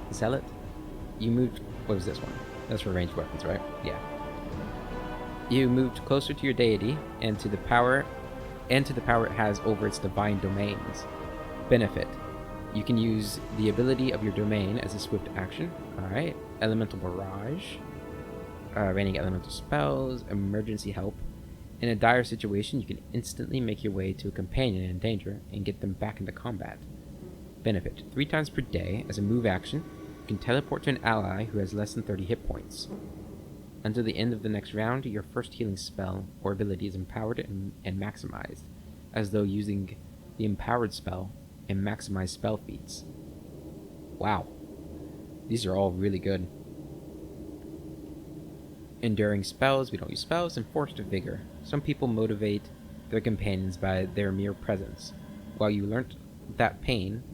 You moved... What was this one? That's for ranged weapons, right? Yeah. You moved closer to your deity and to the power it has over its divine domains. Benefit. You can use the ability of your domain as a swift action. Alright. Elemental Barrage. Raining elemental spells. Emergency help. In a dire situation, you can instantly make your way to a companion in danger and get them back into combat. Benefit. 3 times per day, as a move action, can teleport to an ally who has less than 30 hit points. Until the end of the next round, your first healing spell or ability is empowered and maximized, as though using the empowered spell and maximized spell feats. Wow. These are all really good. Enduring spells, we don't use spells, and forced vigor. Some people motivate their companions by their mere presence. While you learnt that pain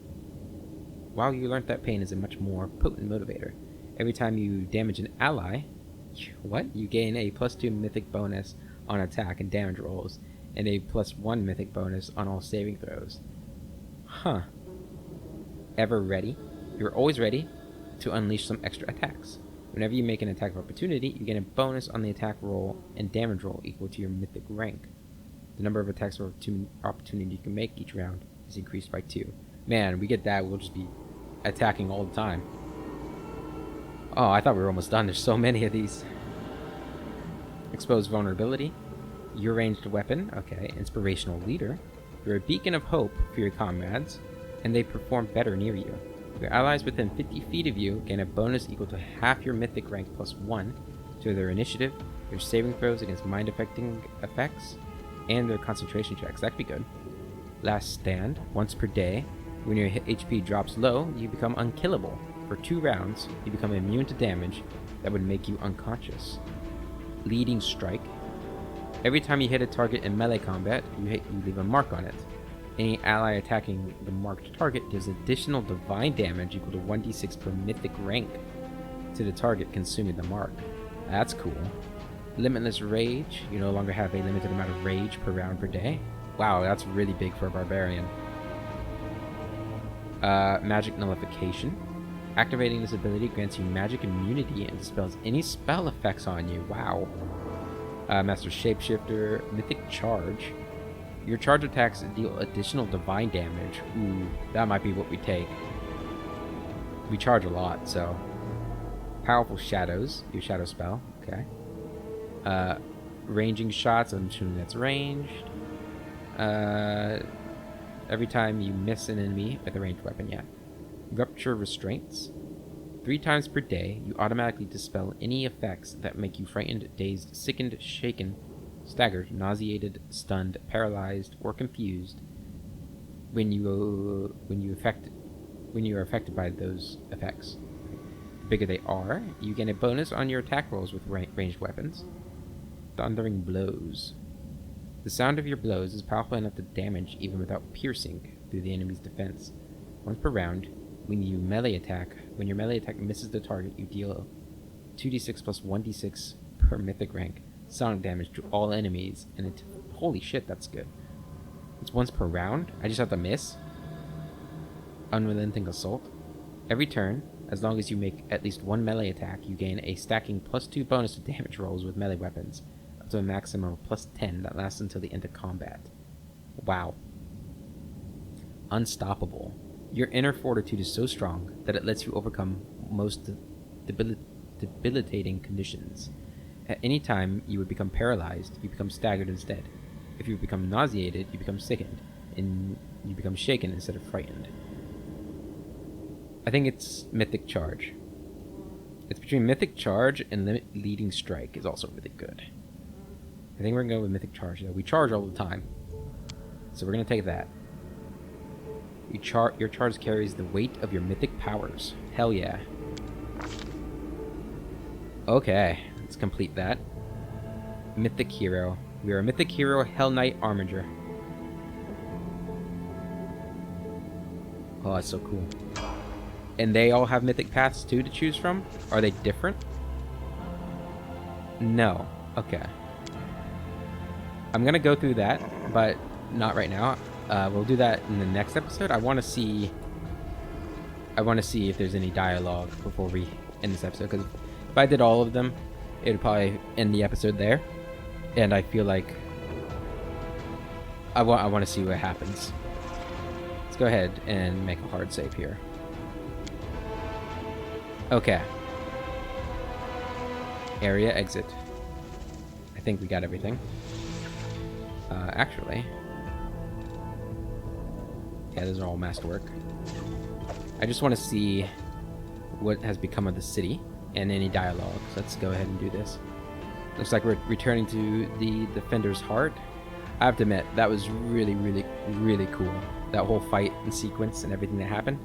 is a much more potent motivator. Every time you damage an ally, you gain a +2 mythic bonus on attack and damage rolls, and a +1 mythic bonus on all saving throws. Huh. Ever ready? You're always ready to unleash some extra attacks. Whenever you make an attack of opportunity, you gain a bonus on the attack roll and damage roll equal to your mythic rank. The number of attacks of opportunity you can make each round is increased by 2. Man, we get that, we'll just be attacking all the time. Oh, I thought we were almost done. There's so many of these. Exposed vulnerability. Your ranged weapon. Okay. Inspirational leader. You're a beacon of hope for your comrades, and they perform better near you. Your allies within 50 feet of you gain a bonus equal to half your mythic rank +1 to their initiative, their saving throws against mind-affecting effects, and their concentration checks. That could be good. Last stand. Once per day, when your HP drops low, you become unkillable. For 2 rounds, you become immune to damage that would make you unconscious. Leading strike. Every time you hit a target in melee combat, you leave a mark on it. Any ally attacking the marked target deals additional divine damage equal to 1d6 per mythic rank to the target consuming the mark. That's cool. Limitless rage. You no longer have a limited amount of rage per round per day. Wow, that's really big for a barbarian. Magic nullification. Activating this ability grants you magic immunity and dispels any spell effects on you. Wow. Master Shapeshifter. Mythic charge. Your charge attacks deal additional divine damage. Ooh, that might be what we take. We charge a lot, so. Powerful shadows. Your shadow spell. Okay. Ranging shots. I'm assuming that's ranged. Every time you miss an enemy with a ranged weapon, yeah. Rupture restraints. 3 times per day, you automatically dispel any effects that make you frightened, dazed, sickened, shaken, staggered, nauseated, stunned, paralyzed, or confused when you are affected by those effects. The bigger they are, you gain a bonus on your attack rolls with ranged weapons. Thundering blows. The sound of your blows is powerful enough to damage even without piercing through the enemy's defense. Once per round, when your melee attack misses the target, you deal 2d6 plus 1d6 per mythic rank sonic damage to all enemies, and holy shit, that's good. It's once per round. I just have to miss. Unrelenting assault. Every turn, as long as you make at least 1 melee attack, you gain a stacking +2 bonus to damage rolls with melee weapons, up to a maximum of +10 that lasts until the end of combat. Wow. Unstoppable. Your inner fortitude is so strong that it lets you overcome most debilitating conditions. At any time you would become paralyzed, you become staggered instead. If you become nauseated, you become sickened, and you become shaken instead of frightened. I think it's Mythic Charge. It's between Mythic Charge and Leading Strike is also really good. I think we're going to go with Mythic Charge, though. We charge all the time, so we're going to take that. Your charge carries the weight of your mythic powers. Hell yeah. Okay, let's complete that. Mythic Hero. We are a Mythic Hero Hell Knight Armiger. Oh, that's so cool. And they all have mythic paths too to choose from? Are they different? No. Okay. I'm gonna go through that, but not right now. We'll do that in the next episode. I want to see if there's any dialogue before we end this episode, because if I did all of them, it would probably end the episode there. And I feel like I want to see what happens. Let's go ahead and make a hard save here. Okay. Area exit. I think we got everything. Actually, yeah, those are all masterwork. I just want to see what has become of the city and any dialogue. So let's go ahead and do this. Looks like we're returning to the Defender's Heart. I have to admit, that was really, really, really cool. That whole fight and sequence and everything that happened,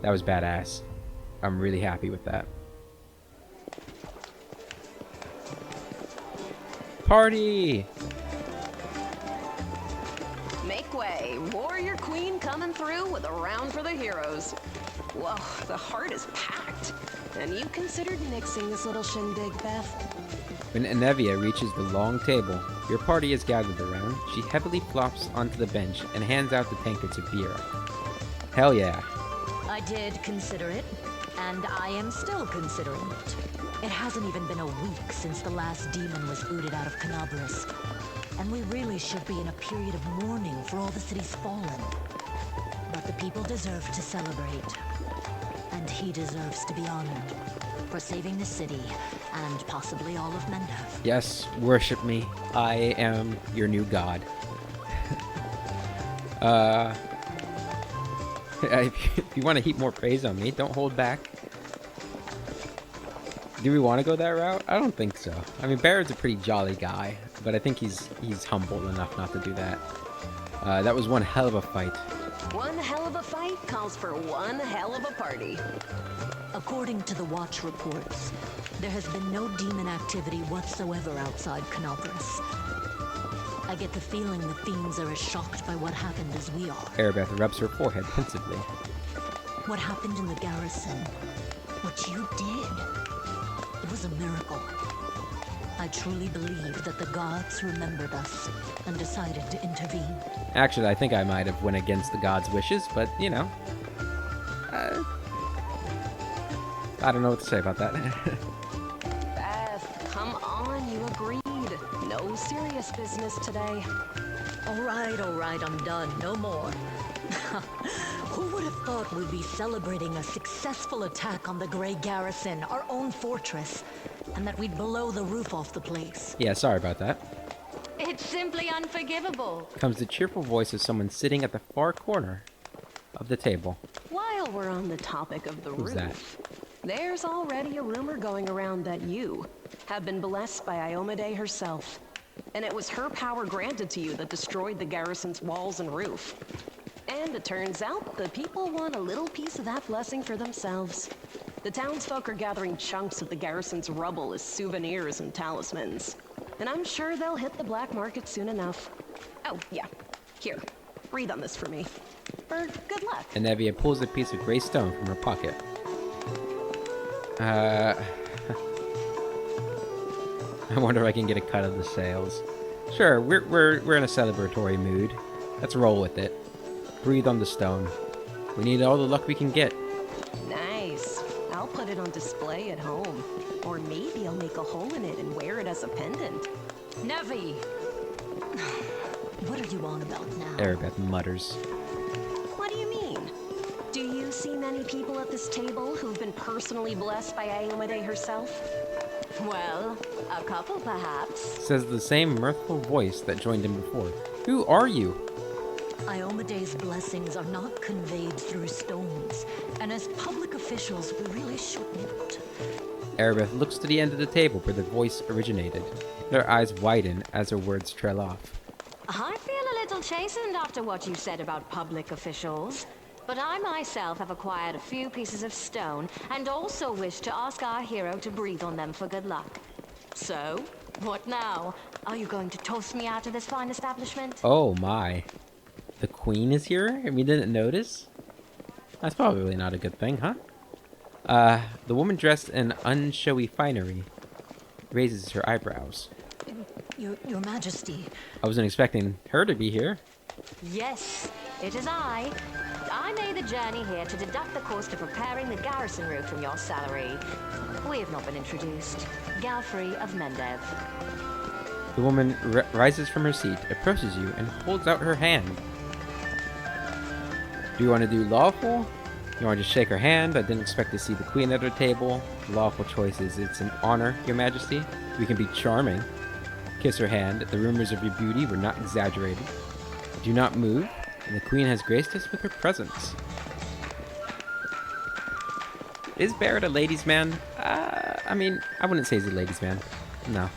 that was badass. I'm really happy with that. Party! Make way. Warrior Queen coming through with a round for the heroes. Whoa, the heart is packed. And you considered nixing this little shindig, Beth? When Anevia reaches the long table your party is gathered around, she heavily flops onto the bench and hands out the tankards of beer. Hell yeah. I did consider it, and I am still considering it. It hasn't even been a week since the last demon was booted out of Canabras, and we really should be in a period of mourning for all the city's fallen. But the people deserve to celebrate, and he deserves to be honored for saving the city and possibly all of Mendev. Yes, worship me. I am your new god. If you want to heap more praise on me, don't hold back. Do we want to go that route? I don't think so. I mean, Barrett's a pretty jolly guy, but I think he's humble enough not to do that. That was one hell of a fight. One hell of a fight calls for one hell of a party. According to the Watch reports, there has been no demon activity whatsoever outside Canabras. I get the feeling the fiends are as shocked by what happened as we are. Erebeth rubs her forehead pensively. What happened in the Garrison, what you did, it was a miracle. I truly believe that the gods remembered us and decided to intervene. Actually, I think I might have went against the gods' wishes, but, you know. I don't know what to say about that. Beth, come on, you agreed. No serious business today. All right, I'm done. No more. Who would have thought we'd be celebrating a successful attack on the Grey Garrison, our own fortress, and that we'd blow the roof off the place? Yeah, sorry about that. It's simply unforgivable. Comes the cheerful voice of someone sitting at the far corner of the table. While we're on the topic of the Who's roof, there's already a rumor going around that you have been blessed by Iomade herself. And it was her power granted to you that destroyed the garrison's walls and roof. And it turns out the people want a little piece of that blessing for themselves. The townsfolk are gathering chunks of the garrison's rubble as souvenirs and talismans. And I'm sure they'll hit the black market soon enough. Oh, yeah. Here, breathe on this for me. For good luck. Anevia pulls a piece of gray stone from her pocket. I wonder if I can get a cut of the sales. Sure, we're in a celebratory mood. Let's roll with it. Breathe on the stone. We need all the luck we can get. Nice. I'll put it on display at home. Or maybe I'll make a hole in it and wear it as a pendant. Nevi! What are you on about now? Erebeth mutters. What do you mean? Do you see many people at this table who've been personally blessed by Iomade herself? Well, a couple perhaps. Says the same mirthful voice that joined him before. Who are you? Iomade's blessings are not conveyed through stones, and as public officials, we really shouldn't. Erebeth looks to the end of the table where the voice originated. Their eyes widen as her words trail off. I feel a little chastened after what you said about public officials. But I myself have acquired a few pieces of stone, and also wish to ask our hero to breathe on them for good luck. So, what now? Are you going to toast me out of this fine establishment? Oh my. The queen is here and we didn't notice? That's probably not a good thing, huh? The woman dressed in unshowy finery raises her eyebrows. Your Majesty. I wasn't expecting her to be here. Yes, it is I. I made the journey here to deduct the cost of repairing the garrison roof from your salary. We have not been introduced. Galfrey of Mendev. The woman rises from her seat, approaches you, and holds out her hand. Do you want to do lawful? You want to just shake her hand? I didn't expect to see the queen at her table. Lawful choices. It's an honor, Your Majesty. We can be charming. Kiss her hand. The rumors of your beauty were not exaggerated. Do not move, and the queen has graced us with her presence. Is Barrett a ladies' man? I mean, I wouldn't say he's a ladies' man. No.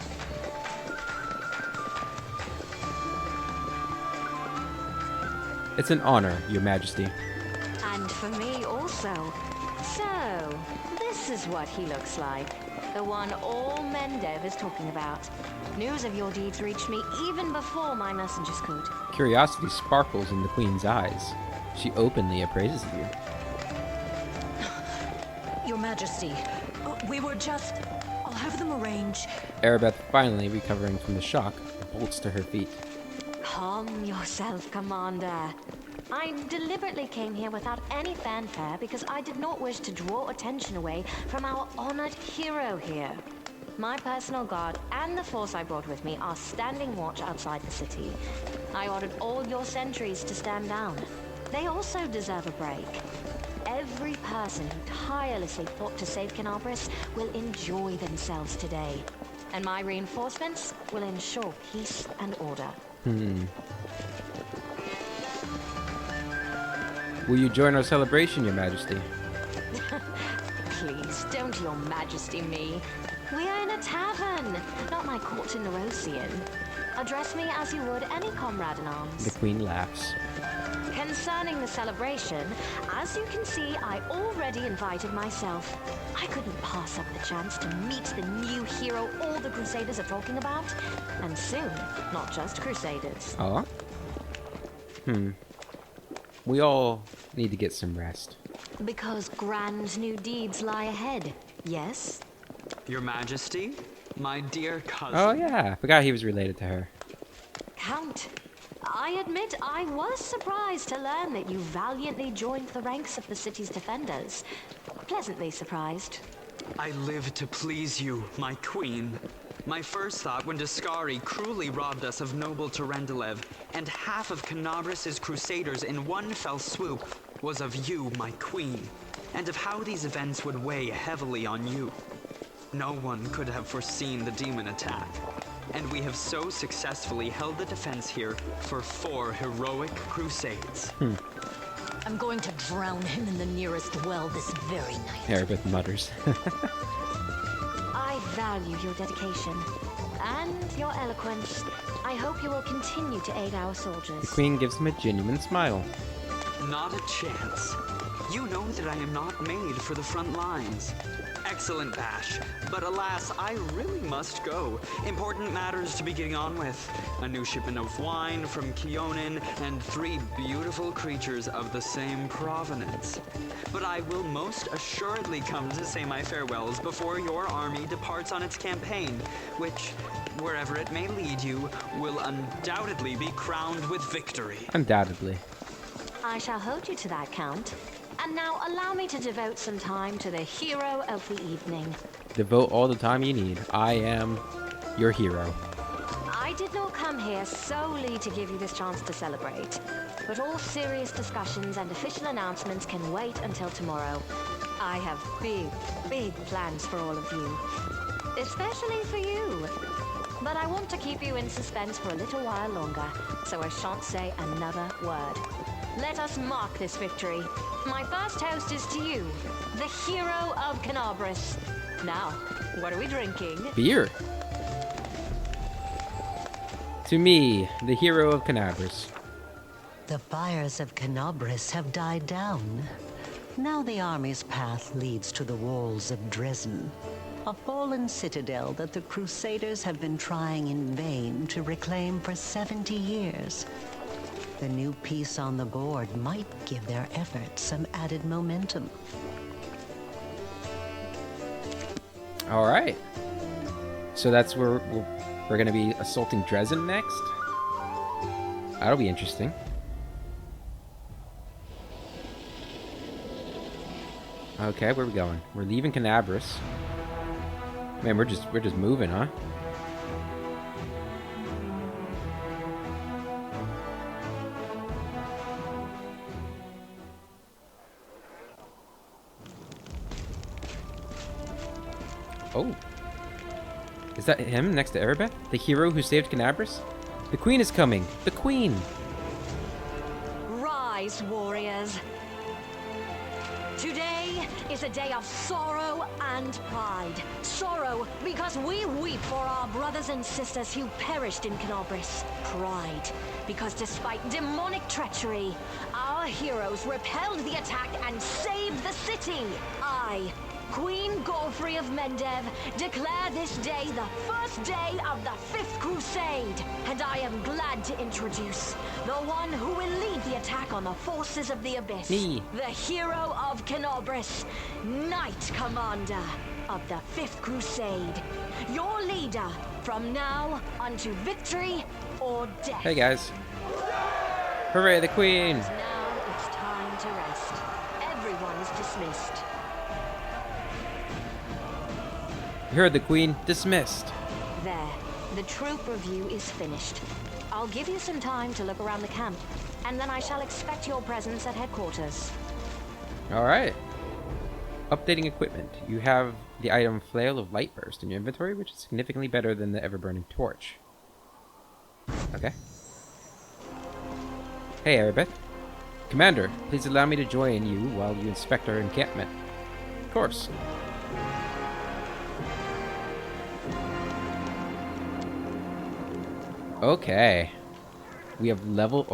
It's an honor, Your Majesty. And for me also. So, this is what he looks like. The one all Mendev is talking about. News of your deeds reached me even before my messengers could. Curiosity sparkles in the Queen's eyes. She openly appraises you. Your Majesty, we were just... I'll have them arrange. Arabeth, finally recovering from the shock, bolts to her feet. Calm yourself, Commander. I deliberately came here without any fanfare because I did not wish to draw attention away from our honored hero here. My personal guard and the force I brought with me are standing watch outside the city. I ordered all your sentries to stand down. They also deserve a break. Every person who tirelessly fought to save Canabris will enjoy themselves today. And my reinforcements will ensure peace and order. Will you join our celebration, Your Majesty? Please, don't Your Majesty me. We are in a tavern, not my court in Nerosian. Address me as you would any comrade in arms. The Queen laughs. Concerning the celebration, as you can see, I already invited myself. I couldn't pass up the chance to meet the new hero all the Crusaders are talking about. And soon, not just Crusaders. Oh? We all need to get some rest. Because grand new deeds lie ahead, yes? Your Majesty, my dear cousin. Oh yeah, I forgot he was related to her. Count, I admit I was surprised to learn that you valiantly joined the ranks of the city's defenders. Pleasantly surprised. I live to please you, my queen. My first thought when Daskari cruelly robbed us of noble Terendelev and half of Canabris' crusaders in one fell swoop was of you, my queen, and of how these events would weigh heavily on you. No one could have foreseen the demon attack, and we have so successfully held the defense here for 4 heroic crusades. I'm going to drown him in the nearest well this very night. Arabeth mutters. I value your dedication and your eloquence. I hope you will continue to aid our soldiers. The Queen gives him a genuine smile. Not a chance. You know that I am not made for the front lines. Excellent bash, but alas, I really must go. Important matters to be getting on with. A new shipment of wine from Keonan and 3 beautiful creatures of the same provenance. But I will most assuredly come to say my farewells before your army departs on its campaign, which, wherever it may lead you, will undoubtedly be crowned with victory. Undoubtedly. I shall hold you to that, Count. And now allow me to devote some time to the hero of the evening. Devote all the time you need. I am your hero. I did not come here solely to give you this chance to celebrate, but all serious discussions and official announcements can wait until tomorrow. I have big plans for all of you, especially for you. But I want to keep you in suspense for a little while longer, so I shan't say another word. Let us mark this victory. My first toast is to you, the hero of Canabris. Now, what are we drinking? Beer. To me, the hero of Canabris. The fires of Canabris have died down. Now the army's path leads to the walls of Dresden, a fallen citadel that the Crusaders have been trying in vain to reclaim for 70 years. The new piece on the board might give their efforts some added momentum. All right. So that's where we're going to be assaulting Dresden next. That'll be interesting. Okay, where are we going? We're leaving Canabris. Man, we're just moving, huh? Oh. Is that him next to Arabeth? The hero who saved Canabris? The Queen is coming! The Queen! Rise, warriors. Today is a day of sorrow and pride. Sorrow because we weep for our brothers and sisters who perished in Canobris. Pride because despite demonic treachery, our heroes repelled the attack and saved the city. I, Queen Gorfrey of Mendev, declare this day the first day of the 5th Crusade, and I am glad to introduce the one who will lead the attack on the forces of the Abyss. Me. The hero of Canobris, Knight Commander of the 5th Crusade. Your leader from now unto victory or death. Hey guys. Hooray, the Queen! Now it's time to rest. Everyone is dismissed. You heard the Queen. Dismissed. There. The troop review is finished. I'll give you some time to look around the camp, and then I shall expect your presence at headquarters. Alright. Updating equipment. You have the item Flail of Light Burst in your inventory, which is significantly better than the Ever-Burning Torch. Okay. Hey, Arabeth. Commander, please allow me to join you while you inspect our encampment. Of course. Okay. We have leveled.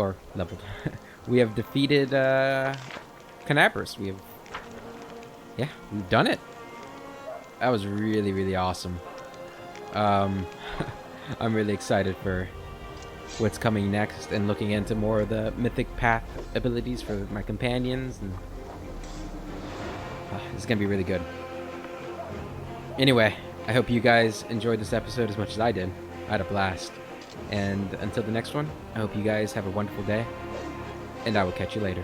We have defeated Canabris. Yeah, we've done it. That was really, really awesome. I'm really excited for what's coming next and looking into more of the mythic path abilities for my companions, and it's gonna be really good. Anyway, I hope you guys enjoyed this episode as much as I did. I had a blast. And until the next one, I hope you guys have a wonderful day, and I will catch you later.